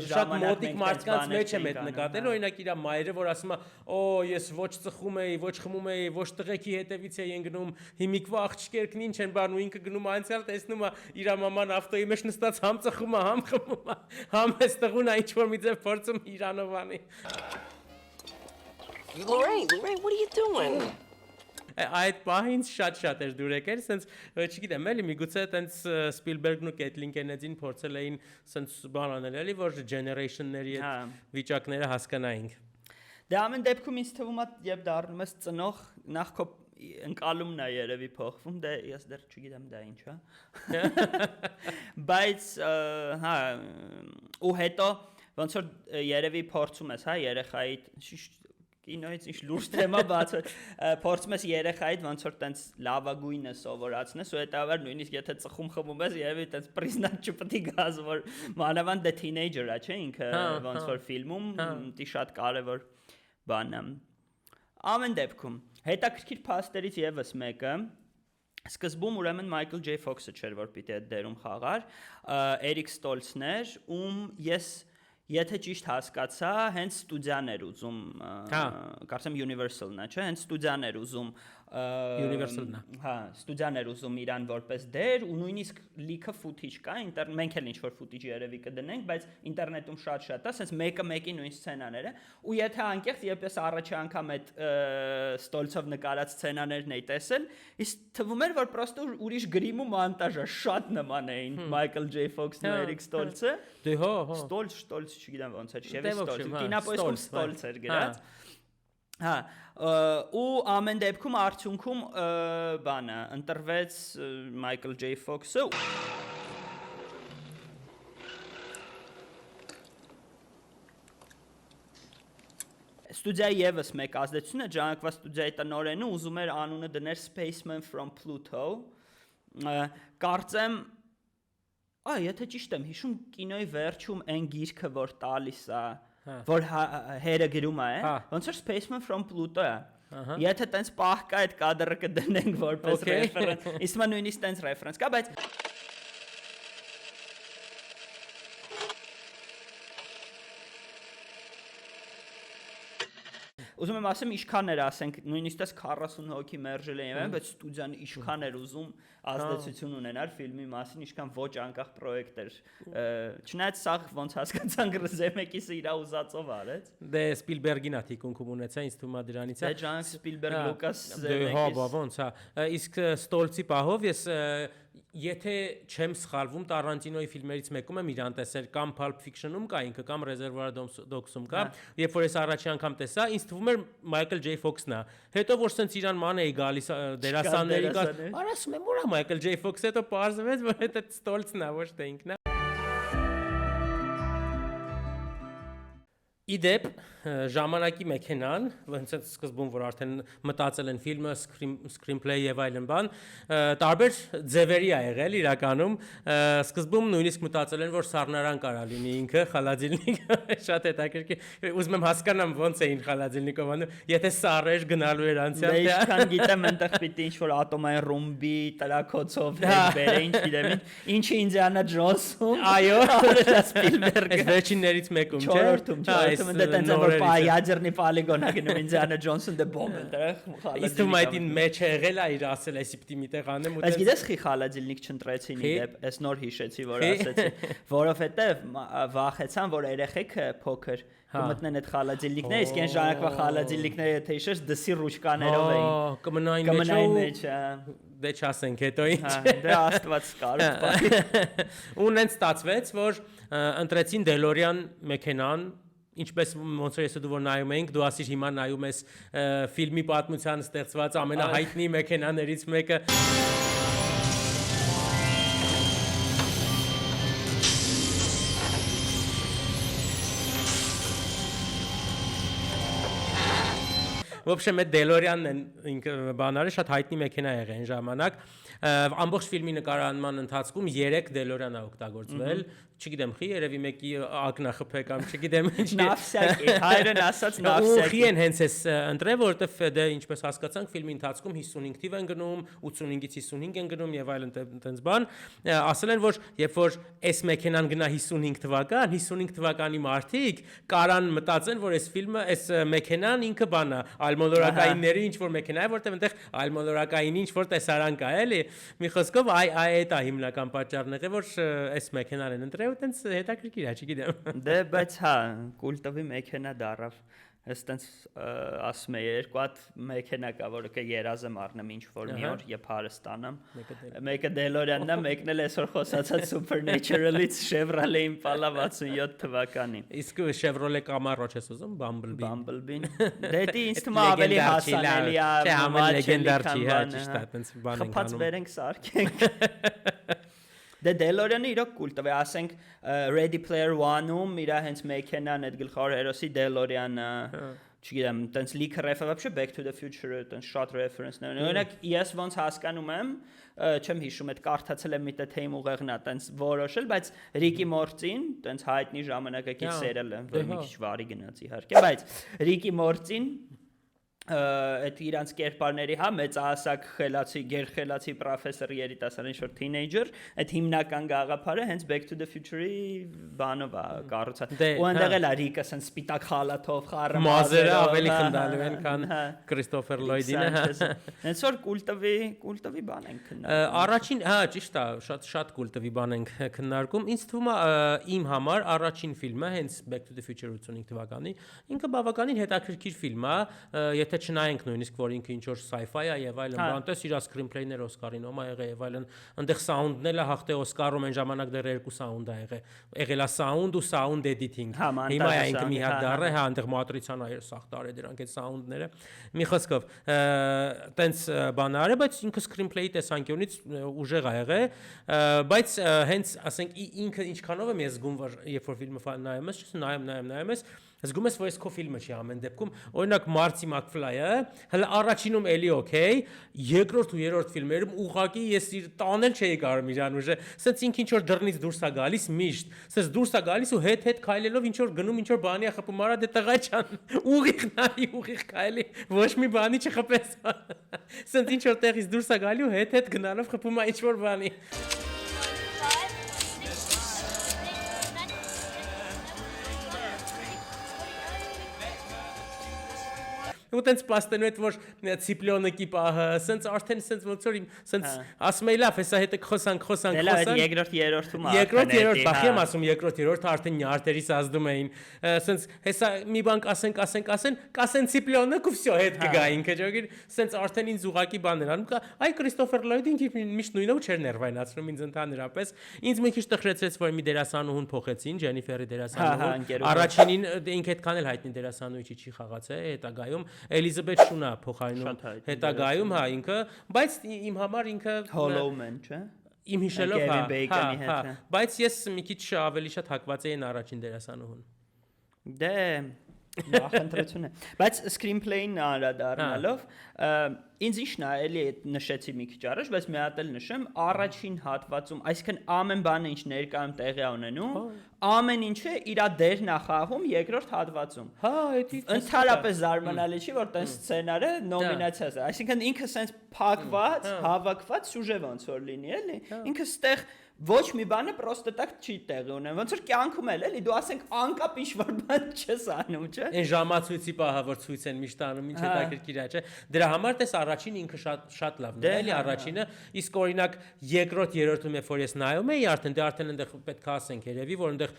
շատ մոտիկ մարդկանց մեջ եմ այդ նկատել օրինակ իր մայրը որ ասում է օ ես ոչ ծխում էի ոչ խմում էի ոչ տղեկի հետևից էի ընկնում հիմիկվա աղջիկերքն ինչ են բան ու ինքը գնում անցյալ տեսնում է իր մաման ավտոյի մեջ նստած համ ծխում է համ խմում է համ էս տղուն է ինչ որ մի ձև փորձում իրանով անի Lorraine, what are you doing? Այդ պահին շատ էր դուր եկել, սենց չգիտեմ, էլի միգուցե տենց Սպիլբերգն ու Կեթլին Կենեդին փորձել էին սենց բան անել, էլի որ generation-ների այդ վիճակները հասկանայինք։ Դե ամեն դեպքում ինձ թվում է, երբ դառնում ես ծնող, նախ քո ընկալումն է երևի փոխվում, դե ես դեռ չգիտեմ դա ինչ է։ Բայց հա ու հետո ոնց որ երևի փորձում ես, հա, երեխայի կինոից ինչ լուրջ թեմա բացը փորձում ես երեխայիդ ոնց որ տենց լավագույնը սովորացնես ու հետավար նույնիսկ եթե ծխում խմում ես երևի տենց պրիզնակ չպետք է գազ որ մանավանդ դե թինեյջերա չէ ինքը ոնց որ ֆիլմում դի շատ կարևոր բան է ամեն դեպքում հետաքրքիր փաստերից եւս մեկը սկզբում ուրեմն Michael J. Fox-ը չէր որ պիտի այդ դերում խաղար Էրիկ Ստոլցն էր ում ես Եթե ճիշտ հասկացա, հենց ստուդիան էր ուզում, կարծեմ Universal-ն է, չէ, հենց ստուդիան էր ուզում Universal-ն է։ Հա, ստուդիան էր ուզում իրան որպես դեր ու նույնիսկ լիքը footage կա, մենք էլ ինչ-որ footage երևի կդնենք, բայց ինտերնետում շատ է, ասես մեկը մեկի նույն սցենաները, ու եթե անկեղծ երբ ես առաջի անգամ այդ ստոլցով նկարած սցենաներն էի տեսել, իսկ թվում էր որ պրոստը ուրիշ գրիմ ու մոնտաժ է, շատ նման էին Michael J. Fox-ն ու Eric Stoltz-ը։ Դե հա, Stoltz, չգիտեմ ոնց էր, շեվի Stoltz, կինոպոյսկում Stoltz էր գրած։ Հա, ու ամեն դեպքում արդյունքում բանը ընտրվեց Michael J. Fox-ը Ստուդիայի եւս մեկ ազդեցությունը Ջանակվա ստուդիայի տնօրենը ուզում էր անունը դներ Spaceman from Pluto կարծեմ եթե ճիշտ եմ հիշում կինոյի վերջում այն գիրքը որ տալիս է որ հերը գրում է ոնց որ Spaceman from Pluto է եթե տենց պահ կա այդ կադրը կդնենք որպես ռեֆերենս իսկ նույնիսկ տենց ռեֆերենս կա բայց Ուզում եմ ասեմ ինչքան էր ասենք նույնիսկ դες 40 հոգի մերժել էին բայց ստուդիան ինչքան էր ուզում ազդեցություն ունենար ֆիլմի մասին ինչքան ոչ անկախ պրոյեկտ էր չնայած սա ոնց հասկացանք Զեմեկիսը իր ուզածով արեց Դե Սպիլբերգին է թիկունքում ունեցա ինձ թվում է դրանից է Դե Ջանակ Սպիլբերգ Լուկաս Զեմեկիս Դե հա ոնց է իսկ Ստոլցի պահով ես Եթե չեմ սխալվում Տարանտինոյի ֆիլմերից մեկում եմ իրան տեսել կամ Pulp Fiction-ում կա ինքը կամ Reservoir Dogs-ում կա երբ որ ես առաջի անգամ տեսա ինձ թվում էր Michael J. Fox-ն է հետո որ սենց իրան ման էի գալիս դերասանների կար ասում եմ ուրա Michael J. Fox-ը հետո պարզվեց որ դա Stoltz-ն է ոչ թե ինքն է Իդեպ ժամանակի մեքենան, ոնց է սկզբում որ արդեն մտածել են ֆիլմը, screenplay եւ այլն բան, տարբեր ձևերի ա եղել իրականում, սկզբում նույնիսկ մտածել են որ սառնարան կարա լինի ինքը, խալադիլնիկը, շատ հետաքրքիր, ուզում եմ հասկանամ ոնց էին խալադիլնիկով անում, եթե սառեր գնալու էր անցյալ, Դե ինչքան գիտեմ այնտեղ պիտի ինչ որ ատոմային ռումբի տրակոցով բերե ինչ գիտեմ, ինչի Ինդիանա Ջոնսում, այո, Սպիլբերգը, այս վերջիններից մեկում, չէ՞։ չորրորդում, դե տենց որ յաջերնի պոլիգոնա գնում Ինդիանա Ջոնսն դե բոմբ դրախ խալադիլնիկ։ Իսկ դու այդին մեջ է եղել ա իր ասել այսի պիտի միտեղ անեմ ու Բայց գիտես խի խալադիլնիկ չընտրեցին իդեպ, այս նոր հիշեցի որ ասեցի, որովհետև վախեցան որ երեխեք փոքր կմտնեն այդ խալադիլնիկները, իսկ այն ժամանակվա խալադիլնիկները եթե հիշես դսի ռուչկաներով էին։ կմնային մեջ, դե չասենք հետո ինչ։ դե Աստված կարող։ Ու նենց ստացվեց որ ընտրեցին DeLorean մեքենան ինչպես ոնց որ ես դու որ նայում էինք դու ասիր հիմա նայում ես ֆիլմի պատմության ստեղծված ամենահայտնի մեքենաներից մեկը В общем, այդ DeLorean-ն ինքը բանարը շատ հայտնի մեքենա եղել այն ժամանակ ամբողջ ֆիլմի նկարահանման ընթացքում 3 DeLorean-ա օգտագործվել չգիտեմ խի երևի մեկի ակնախփ կամ չգիտեմ ինչ Նավսյակի հայրն ասած նավսյակի Խի են հենց էս ընտրել որովհետև դե ինչպես հասկացանք ֆիլմի ընթացքում 55 թիվ են գնում 85-ից 55 են գնում եւ այլն տենց բան ասել են որ երբ որ այս մեքենան գնա 55 թվական 55 թվականի մարդիկ կարան մտածեն որ այս ֆիլմը այս մեքենան ինքը բանա այլմոլորակայինների ինչ որ մեքենա է որտեղ այնտեղ այլմոլորակայինի ինչ որ տեսարան կա էլի մի խոսքով այդ է հիմնական պատճառն եղել որ այս մեքենան են ընտրել ու տենց հետաքրքիր է չգիտեմ Դե բայց հա կուլտովի մեքենա դարավ Ես տենց ասում եմ երկու հատ մեքենա կա որը կերազեմ առնեմ ինչ որ մի օր երբ հարստանամ մեկը DeLorean-ն է մեկն էլ այսօր խոսացած Supernatural-ից Chevrolet Impala 67 թվականին Իսկ Chevrolet Camaro չես ուզում Bumblebee-ն Դե դի ինձ թվում է ավելի հասանելի է Չէ ամեն լեգենդար չի հա ճիշտ է տենց բան ենք Խփած վերենք սարքենք Դե DeLorean-ը իրոք կուլտով է, ասենք Ready Player One-ում իր հենց մեքենան այդ գլխավոր հերոսի DeLorean-ը, չգիտեմ, տենց լիքը ռեֆերենս, Back to the Future-ը, տենց շատ ռեֆերենսներ։ Օրինակ ես ոնց հասկանում եմ, չեմ հիշում, այդ կարդացել եմ մի տե թեյմ ուղեղն է, տենց որոշել, բայց Ricky Morty-ին, տենց հայտնի ժամանակակից սերիալ է, որ մի քիչ վարի գնաց իհարկե, բայց Ricky Morty-ին այդ իրանց կերպարների հա մեծահասակ խելացի գերխելացի պրոֆեսոր երիտասարդ ինչ որ թինեյջեր այդ հիմնական գաղափարը հենց Back to the Future-ի բանով է կառուցած ու այնտեղ էլ Ռիկը սենց սպիտակ խալաթով խառը մազերը ավելի խնդալու են քան Քրիստոֆեր Լոյդինը հենց որ կուլտովի բան են քննարկում առաջին հա ճիշտ է շատ կուլտովի բան ենք քննարկում ինձ թվում է իմ համար առաջին ֆիլմը հենց Back to the Future 85 թվականի ինքը բավականին հետաքրքիր ֆիլմ է եթե չնայենք նույնիսկ որ ինքը ինչ որ sci-fi է եւ այլն բանտես իր screenplay-ները Օսկարին ոմա եղել եւ այլն այնտեղ sound-ն էլ է հաղթե Օսկարում այն ժամանակ դեռ երկու sound է եղել է sound ու sound editing հիմա է ինքը մի հատ դառը հա այնտեղ մատրիցան է սախ տարե դրանք այդ sound-ները մի խոսքով տենց բան արել բայց ինքը screenplay-ի տեսանկյունից ուժեղ է եղել բայց հենց ասենք ինքը ինչքանով եմ ես զգում որ երբ որ ֆիլմը նայում ես նայում ես զգում ես որ այս քո ֆիլմը չի ամեն դեպքում օրինակ Marty McFly-ը հələ առաջինում էլի օքեյ երկրորդ ու երրորդ ֆիլմերում ուղղակի ես իր տանել չէի կարող իրան ուժը սենց ինքը ինչ որ դռնից դուրս է գալիս միշտ սենց դուրս է գալիս ու հետ քայլելով ինչ որ գնում ինչ որ բանի է խփում արա դե տղա ջան ուղիղ նայ ուղիղ քայլի ոչ մի բանի չխփես սենց ինչ որ տեղից դուրս է գալի ու հետ գնալով խփում է ինչ որ բանի ու տենց պաստենու հետ որ ցիպլյոնակի պահը սենց արդեն սենց ոնց որ սենց ասում էի լավ հեսա հետը խոսանք դե երկրորդ երրորդում երկրորդ բախի եմ ասում երկրորդ երրորդը արդեն նյարդերից ազդում էին սենց հեսա մի բան կասեն ցիպլյոնակ ու վсё հետ կգա ինքը ջոգիր սենց արդեն ինձ ուղակի բաներ անում այ Քրիստոֆեր Լոյդին միշտ նույնը չէր ներվայնացնում ինձ ընդհանրապես ինձ մի քիչ տխրեցրեց որ մի դերասանուհուն փոխեցին Ջենիֆերի դերասանուհուն առաջինին ինքը այդքան էլ հայտնի դերասանուհի չի խաղացել հետագայում Elizabeth Shue-ն է փոխարինում հետագայում հա ինքը բայց իմ համար ինքը Hollow Man չէ իմ հիշելով հա բայց ես մի քիչ ավելի շատ հակված էի առաջին դերասանուհուն Դե նախընտրություն է։ Բայց screenplay-ն անդրադառնալով ինձ իշն է էլի նշեցի մի քիչ առաջ, բայց մի հատ էլ նշեմ, առաջին հատվածում, այսինքն ամեն բանը ինչ ներկայում տեղի ունենում, ամեն ինչը իր դերն է խաղում երկրորդ հատվածում։ Հա, էդի Ընդհանրապես զարմանալի չի, որ տես սցենարը նոմինացիա է։ Այսինքն ինքը սենց փակված, հավաքված սյուժե ոնց որ լինի, էլի։ Ինքը ստեղ ոչ մի բանը պրոստը տակ չի տեղի ունեն։ Ոնց որ կյանքում էլի դու ասենք անկապ ինչ-որ բան չես անում, չէ՞։ Այն ժամացույցի պահը որ ցույց են միշտ անում, ինչ հետաքրքիր է, չէ՞։ Դրա համար տես առաջին ինքը շատ լավն է, էլի առաջինը, իսկ օրինակ երկրորդ, երրորդում երբ որ ես նայում էի, արդեն այնտեղ պետք է ասենք երևի, որ այնտեղ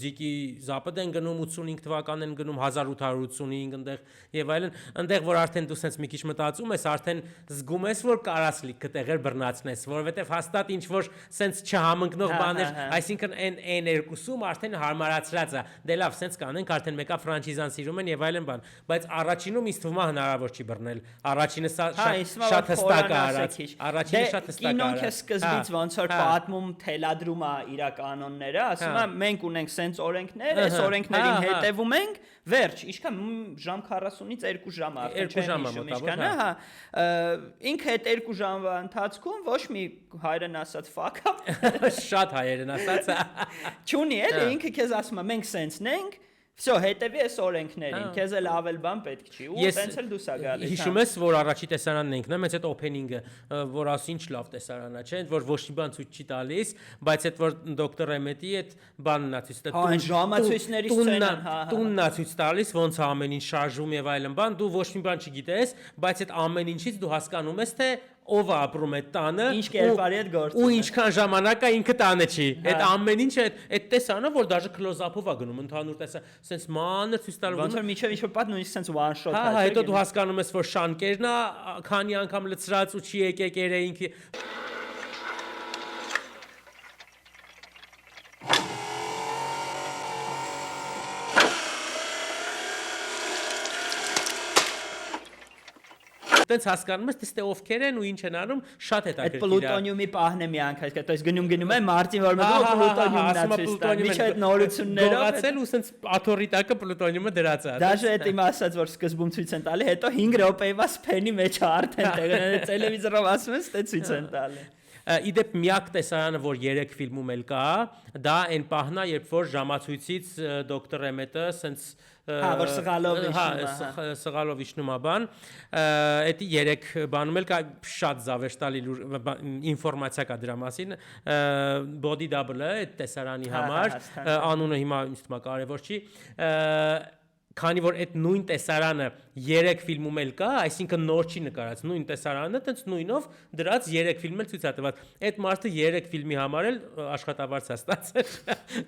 ձիկի զապդ են գնում 85 թվական են գնում 1885 այնտեղ եւ այլն, այնտեղ որ արդեն դու սենց մի քիչ մտածում ես, արդեն զգում ես որ կարաս լիքը տեղեր բռնացնես, որովհետեւ հաստատ ինչ որ սենց չհամընկնող բաներ, այսինքն այն երկուսում արդեն հարմարացրած է։ Դե լավ, սենց կանենք, արդեն մեկա ֆրանչիզան սիրում են եւ այլն բան, բայց առաջինում ինձ թվում է հնարավոր չի բռնել։ Առաջինը շատ հստակ է արած։ Առաջինը շատ հստակ է։ Կինոն է սկզբից ոնց որ պատմում թելադրում է իր կանոնները, ասում է մենք ունենք սենց օրենքներ, այս օրենքներին հետևում ենք, վերջ, ինչքան ժամ 40-ից 2 ժամ արդեն չեմ հիշում ինչքան է, հա։ Ինքը այդ 2 ժամվա ընթացքում ոչ մի հայրեն ասած fuck up շատ հայերեն ասած չունի էլի ինքը քեզ ասում է մենք սենցն ենք Всё, հետևի այս օրենքներին, քեզ էլ ավել բան պետք չի, ու տենց էլ դու սա գալիս։ Հիշում ես, որ առաջի տեսարանն ենք, նայ, մեծ այդ օփենինգը, որ ասի ինչ լավ տեսարան է, չէ՞, որ ոչ մի բան ցույց չի տալիս, բայց այդ որ դոկտոր Էմետի այդ բանն է ցույց տալիս։ Այն ժամացույցների սցենան, հա։ Տունն է ցույց տալիս, ոնց է ամեն ինչ շարժում եւ այլն բան, դու ոչ մի բան չգիտես, բայց այդ ամեն ինչից դու հասկանում ես, թե ով է ապրում այդ տանը ինչ կերպարի այդ գործը ու ինչքան ժամանակ է ինքը տանը չի այդ ամեն ինչը այդ տեսանը որ դաժե close-up-ով է գնում ընդհանուր տեսա sense մանր ցույց տալու ոնց որ միջև ինչ-որ պատ նույնիսկ sense one shot հա հետո դու հասկանում ես որ շանկերն է քանի անգամ լցրած ու չի եկեք երեինքի Տենց հասկանում ես, թե ովքեր են ու ինչ են անում, շատ հետաքրքիր է։ Այդ պլուտոնիումի պահն է մի անգամ, то есть գնում է մարտին որ մտնում պլուտոնիումն է ցույց տալիս։ Միջի այդ նորություններով գողացել ու սենց աթոռի տակը պլուտոնիումը դրած է։ Դաժե այդ իմ ասած որ սկզբում ցույց են տալի, հետո 5 րոպեվա սփենի մեջ արդեն տեղը տելևիզորով ասում են, թե ցույց են տալի։ Իդեպ միակ տեսարանը, որ 3 ֆիլմում էլ կա, դա այն պահն է, երբ որ ժամացույցից դոկտոր Էմետը սենց հա որ սղալով իջնում է սղալով իջնում է բան էդի 3 բանում էլ կա շատ զավեշտալի ինֆորմացիա կա դրա մասին body double-ը այդ տեսարանի համար անունը հիմա ինձ թվում է կարևոր չի քանի որ այդ նույն տեսարանը 3 ֆիլմում էլ կա, այսինքն նոր չի նկարած, նույն տեսարանը, տենց նույնով դրած 3 ֆիլմ էլ ցույց է տված։ Այդ մարդը 3 ֆիլմի համար էլ աշխատավարձ է ստացել։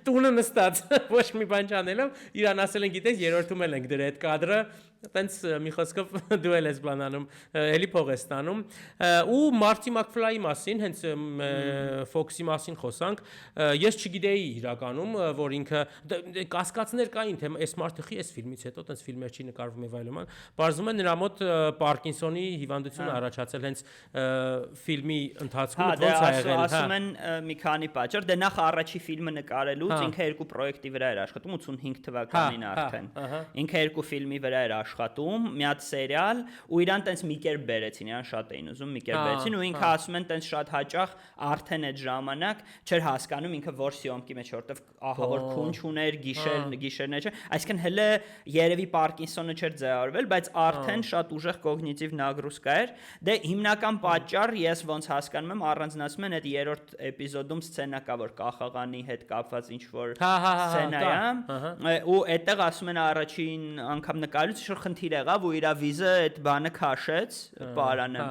Տունը նստած, ոչ մի բան չանելով, իրան ասել են, գիտես, երրորդում էլ ենք դրա այդ կադրը, տենց մի խոսքով դու էլ ես բանանում, էլի փող ես ստանում։ Ու Մարտի Մակֆլայի մասին, հենց Ֆոքսի մասին խոսանք, ես չգիտեի իրականում, որ ինքը կասկածներ կային, թե այս մարդը խի այս ֆիլմից հետո տենց ֆիլմեր չի նկարվում եւ այլն։ Բարձում է նրա մոտ Պարկինսոնի հիվանդություն առաջացել հենց ֆիլմի ընթացքում ոնց է եղել, հա։ Ասում են մի քանի պատճառ, դե նախ առաջի ֆիլմը նկարելուց ինքը 2 պրոյեկտի վրա էր աշխատում 85 թվականին արդեն։ Ինքը 2 ֆիլմի վրա էր աշխատում, մի հատ սերիալ ու իրան տենց մի կերպ բերեցին, իրան շատ էին ուզում մի կերպ բերեցին ու ինքը ասում են տենց շատ հաճախ արդեն այդ ժամանակ չէր հասկանում ինքը որ սիոմքի մեջ որտեվ ահա որ քունչ ուներ, գիշերներ չէ, այսինքն հələ երևի Պարկինսոնը չէր ձևավորվել, բայց արդեն շատ ուժեղ կոգնիտիվ նագրուսկա էր։ Դե հիմնական պատճառ ես ոնց հասկանում եմ առանձնացում են այդ 3-րդ էպիզոդում սցենա կա որ կախաղանի հետ կապված ինչ որ սցենա է ու այդտեղ ասում են առաջին անգամ նկարելուց ինչ որ խնդիր եղավ ու իր վիզը այդ բանը քաշեց պարանը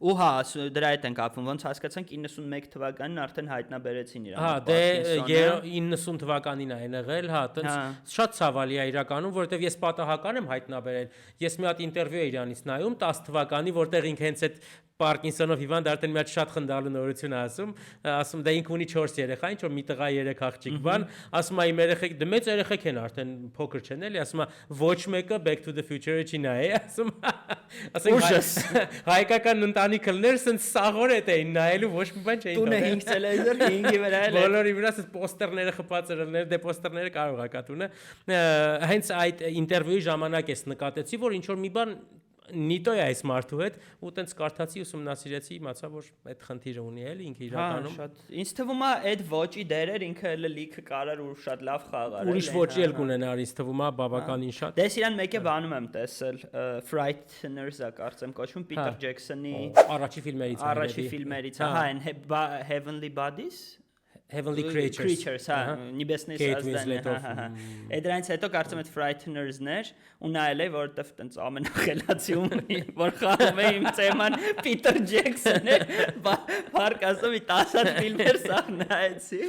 ու հա դրա հետ են կապվում ոնց հասկացանք 91 թվականին արդեն հայտնաբերեցին իրան հա դե 90 թվականին է եղել հա տենց շատ ցավալի է իրականում որովհետև ես պատահական եմ հայտնաբերել ես մի հատ ինտերվյու իրանից նայում 10 թվականի որտեղ ինքը հենց այդ Պարկինսոնով հիվանդ արդեն մի հատ շատ խնդալու նորություն է ասում դա ինքը ունի 4 երեխա ինչ որ մի տղա 3 աղջիկ բան ասում է իմ երեխեք դե մեծ երեխեք են արդեն փոքր չեն էլի ասում է ոչ մեկը Back to the Future-ը չի նայ ասում Ուժս։ Հայկական ընտանիքներ սենց սաղոր էին նայելու ոչ մի բան չէին Տունը 5 տելևիզոր 5-ի վրա էլ։ Բոլորի վրա սենց պոստերները խփած եղել, դե պոստերները կարող է կատունը։ Հենց այդ ինտերվյուի ժամանակ ես նկատեցի, որ ինչ որ մի բան նիտո է այս մարդու հետ ու տենց կարդացի ուսումնասիրեցի, իմացա որ այդ խնդիրը ունի էլի ինքը իրականում։ Շատ։ Ինձ թվում է այդ ոճի դերեր ինքը լիքը կարար ու շատ լավ խաղար։ Ուրիշ ոճի էլ կունենար, ինձ թվում է բավականին շատ։ Դες իրան մեկը բանում եմ տեսել Frighteners-ը կարծեմ կոչվում Peter Jackson-ի Առաջի ֆիլմերից առաջի ֆիլմերից, հա, Heavenly Bodies Heavenly Creatures, հա, նիբեսնի սազդանը, հա։ Այդ դրանից հետո կարծեմ այդ Frighteners-ներ ու նայել էի, որովհետև տենց ամենախելացիում որ խաղում է իմ թեման Peter Jackson-ը, բարգ ասում ի 10 հատ ֆիլմեր սաղ նայեցի։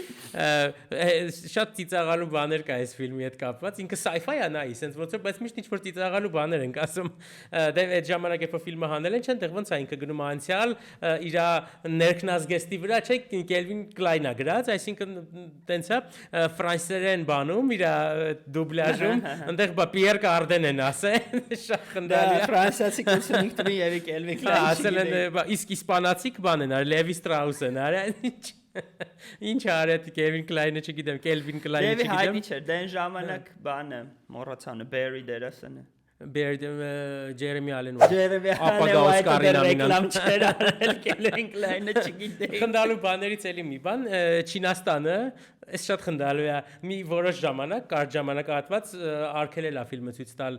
Շատ ծիծաղալու բաներ կա այս ֆիլմի հետ կապված, ինքը sci-fi է նայի, sense ոնց որ բայց միշտ ինչ-որ ծիծաղալու բաներ են ասում։ Դե այդ ժամանակ երբ ֆիլմը հանել են, չեն տեղ ոնց է ինքը գնում անցյալ, իր ներքնազգեստի վրա, չէ, Կելվին Կլայնա գրած, այսինքն տենց է ֆրանսերեն բանում իր դուբլաժում, այնտեղ բա Պիեր Կարդեն են ասել, շատ խնդալի է։ Ֆրանսիացի 55 թվի եւ Կելվին Կլայն։ Ասել են, իսկ իսպանացի բան են, Լևի Ստրաուս են, արա ինչ արել Կելվին Կլայնը չգիտեմ, Կելվին Կլայնը Դեվի չգիտեմ։ հայտնի չէ, դեն ժամանակ բանը, մոռացանը, Barry դերասանը։ Ջերեմի Ալեն Ջերեմի ապագա Օսկարի նոմինանտ չէր արել Կելվին Կլայնը չգիտեի։ Խնդալու բաներից էլի մի բան Չինաստանը այս շատ խնդալու է մի որոշ ժամանակ կարճ ժամանակահատված արգելել է ֆիլմը ցույց տալ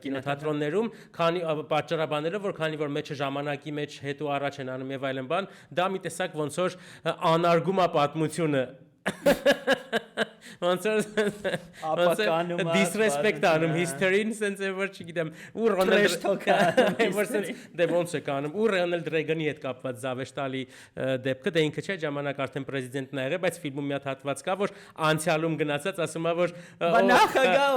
կինոթատրոններում քանի պատճառաբաներով որ քանի որ մեջը ժամանակի մեջ հետո առաջ են անում եւ այլն բան դա մի տեսակ ոնց որ անարգում է պատմությունը ոնց որ disrespect անում history-ին sense որ չգիտեմ ու դե ոնց է կանում ու Ronald Reagan-ի հետ կապված զավեշտալի դեպքը դե ինքը չէ ժամանակ արդեն պրեզիդենտն ա եղել բայց ֆիլմում մի հատ հատված կա որ անցյալում գնացած ասում է որ նախագահ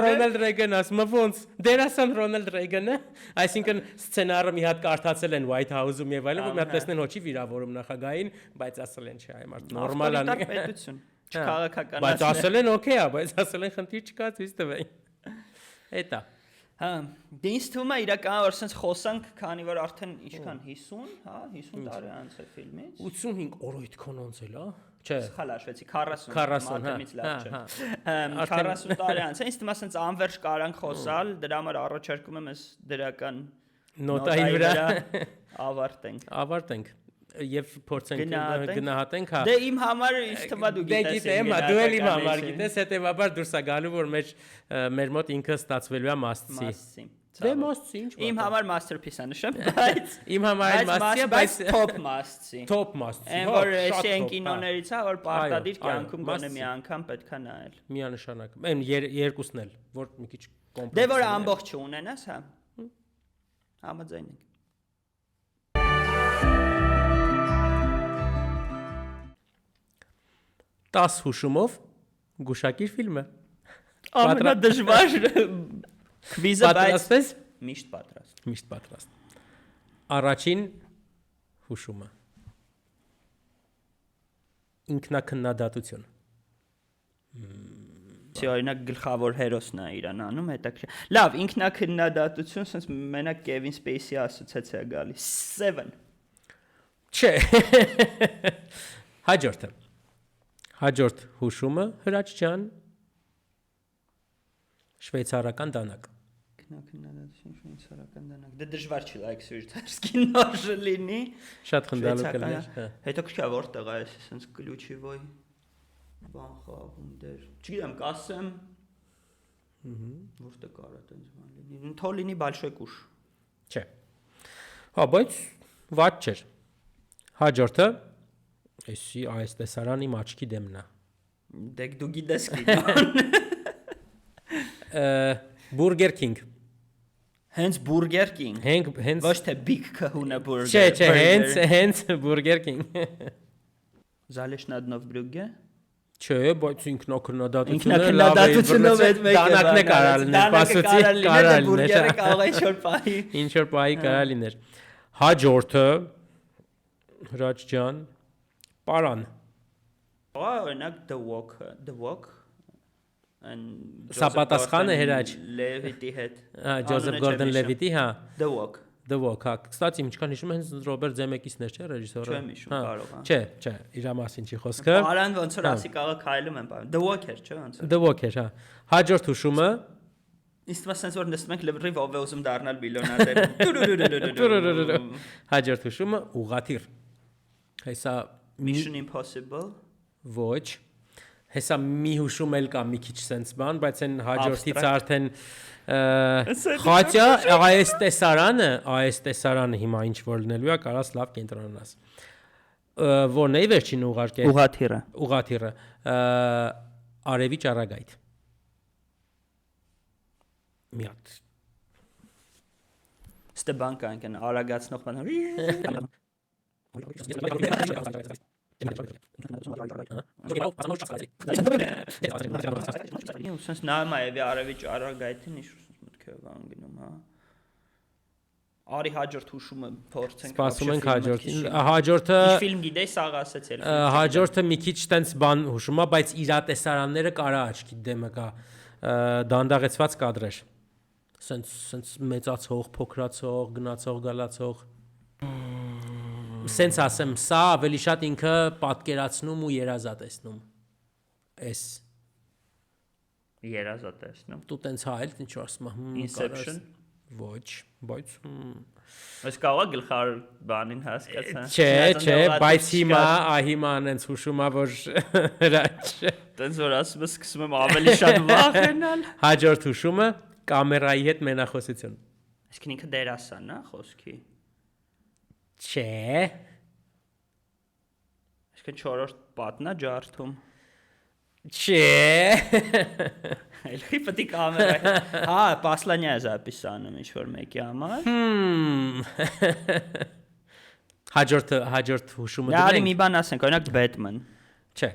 Ronald Reagan ասում է ոնց դերասան Ronald Reagan-ը այսինքն սցենարը մի հատ կարդացել են White House-ում եւ այլն որ մի հատ տեսնեն հոչի վիրավորում նախագահին բայց ասել են չէ այ մարդ նորմալ է պետություն չքաղաքականացնել բայց ասել են օքեյ է բայց ասել են խնդիր չկա ցույց տվեին էտա հա դինս թվում է իրական որ sense խոսանք քանի որ արդեն ինչքան 50 հա 50 տարի անց է ֆիլմից 85 օրը այդքան անց էլ հա չէ սխալ հաշվեցի 40 40 լավ չէ 40 տարի անց ինձ թվում է sense անverջ կարանք խոսալ դրա համար առաջարկում եմ ես դրական նոտայի վրա ավարտենք եւ փորձենք գնահատենք հա դե իմ համար ինչ թվա դու գիտես դու էլ իմ համար գիտես հետեւաբար դուրս է գալու որ մեր մոտ ինքը ստացվելու է մաստցի դե մաստցի ինչ իմ համար masterpiece-ը նշեմ բայց իմ համար մաստցի բայց top mastci այն որ շեն կինոներից է որ պարտադիր կյանքում գոնե մի անգամ պետքա նայել միանշանակ այն երկուսն էլ որ մի քիչ կոմպլեքս դե որ ամբողջ չունենաս հա համաձայն ենք 10 հուշումով գուշակիր ֆիլմը ամենադժվար քվիզը բայց միշտ պատրաստ առաջին հուշումը ինքնակնդատություն օրինակ գլխավոր հերոսն է իրան անում հետաքրքիր լավ ինքնակնդատություն sense մենակ Kevin Spacey ասոցիացիա գալիս 7 չէ հաջորդ հուշումը Հրաչ ջան շվեյցարական դանակ ինքնակնդատություն շվեյցարական դանակ դե դժվար չի like սուրճարսկի նոժը լինի շատ խնդալու կլներ հետաքրքիր է որտեղ է այս sense ключевой բան խաղում դեր չգիտեմ կասեմ որտեղ կարա տենց բան լինի թող լինի большой куш չէ հա բայց վատ չէր հաջորդը էսի այս տեսարանի աչքի դեմն է դե դու գիտես կինոն Burger King հենց Burger King հենց ոչ թե Big Kahuna Burger չէ հենց Burger King Zaleshnadnov Brugge չէ բայց ինքնակնդատությունով այդ մեկը դանակն է կարա լինել պասոցի կարա լինել բուրգերը կարող է ինչ-որ պահի ինչ-որ պահի կարա լիներ հաջորդը Հրաչ ջան Պարան օրինակ The Walk Սա պատասխանը հրաչ։ Լևիտի հետ։ Ջոզեֆ Գորդոն Լևիտի, հա։ The Walk։ The Walk, հա։ Կստացի, ինչքան հիշում եմ, հենց Ռոբերտ Զեմեկիսն էր, չէ՞, ռեժիսորը։ Չեմ հիշում, կարող է։ Չէ, իր մասին չի խոսքը։ Արան ոնց որ ասի կարող քայլում են բան։ The Walk էր, չէ՞ ոնց։ The Walk էր, հա։ Հաջորդ հուշումը Իսկ մասնից որ նստում ենք լրիվ ով է ուզում դառնալ միլիոներ։ Հաջորդ հուշումը ուղղաթիռ։ Հեսա Mission Impossible։ ոչ։ Հեսա մի հուշում էլ կա մի քիչ sense բան, բայց այն հաջորդից արդեն խաչա այս տեսարանը հիմա ինչ որ լինելու է, կարաս լավ կենտրոնանաս։ Որն է վերջին ուղարկել։ Ուղղաթիռը։ Արևի ճառագայթ։ Մի հատ։ Ստեբան կան արագացնող բան։ Ուսանց նայմայեվի արևի ճառագայթին ինչ մտքով անգնում, հա։ Արի հաջորդ հուշումը փորձենք։ Սպասում ենք հաջորդին։ Հաջորդը Ինչ ֆիլմ գիտեի, սաղ ասացել։ Հաջորդը մի քիչ տենց բան հուշում է, բայց իր տեսարանները կարա աչքի դեմը կա դանդաղեցված կադրեր։ Սենց մեծացող, փոքրացող, գնացող, գալացող։ Սենց ասեմ, սա ավելի շատ ինքը պատկերացնում ու երազատեսնում։ Էս Երազատեսնում։ դու տենց հայել ինչ որ ասում եմ։ Inception։ Ոչ, բայց Բայց կարող է գլխար բանին հասկացա։ Չէ, բայց հիմա անենց հուշում է որ հրաչ։ Տենց որ ասում ես սկսում եմ ավելի շատ վախենալ։ Հաջորդ հուշումը կամերայի հետ մենախոսություն։ Իսկ ինքը դերասան է խոսքի։ Չէ։ Իսկ 4-րդ պատն է ջարդում։ Չէ։ Այլի պետք է կամերա։ Հա, Պասլանյա զապիսանում ինչ որ մեկի համար։ Հաջորդ հուշումը Արի մի բան ասենք, օրինակ Batman։ Չէ։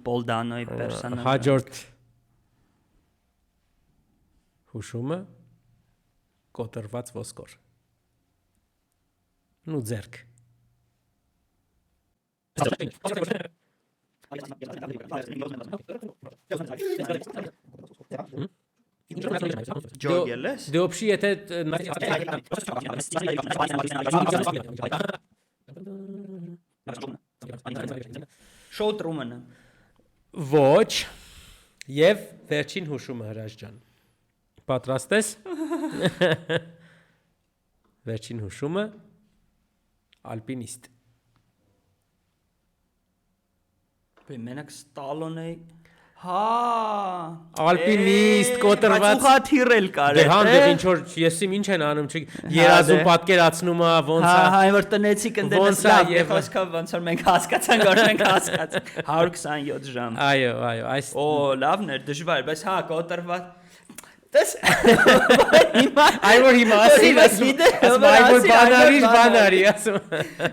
Պոլ Դանոյի պերսոնաժը։ Հաջորդ հուշումը կոտրված ոսկոր։ Նու ձերք։ Ջոգել ես։ Դե օբշի եթե Շոու Տրումանը։ ոչ եւ վերջին հուշումը հրաշ ջան։ Պատրաստ ես։ Վերջին հուշումը ալպինիստ։ Մենակ Ստալոնեի։ Հա։ Ալպինիստ, կոտրված։ Բայց ուղղաթիռ էլ կար։ Դե հանդեպ ինչ որ եսիմ ինչ են անում, չի երազում պատկերացնում է ոնց է։ Հա, որ տնեցիք ընդդեմ լավ խոսքով ոնց որ մենք հասկացանք, որ մենք հասկացանք 127 ժամ։ Այո, այս Օ, լավն էր, դժվար, բայց հա, կոտրված Տես Այ որ հիմա ասին, այ որ բանարի ասում։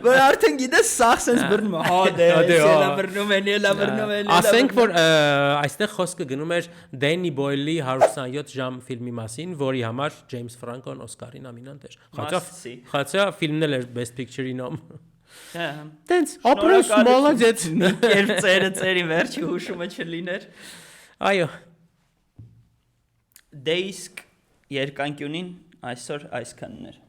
Որ արդեն գիտես սաղ սենց բռնում է, հա դե, էլա բռնում են, էլա բռնում են։ Ասենք որ այստեղ խոսքը գնում էր Դենի Բոյլի 127 ժամ ֆիլմի մասին, որի համար Ջեյմս Ֆրանկոն Օսկարի նոմինանտ էր։ Խացա ֆիլմն էլ էր Best Picture-ի նոմ։ Տենց ապրես մոլոդեց։ Երբ ծերի վերջի հուշումը չլիներ։ Այո։ Դե իսկ երկանկյունին այսօր այսքանն էր։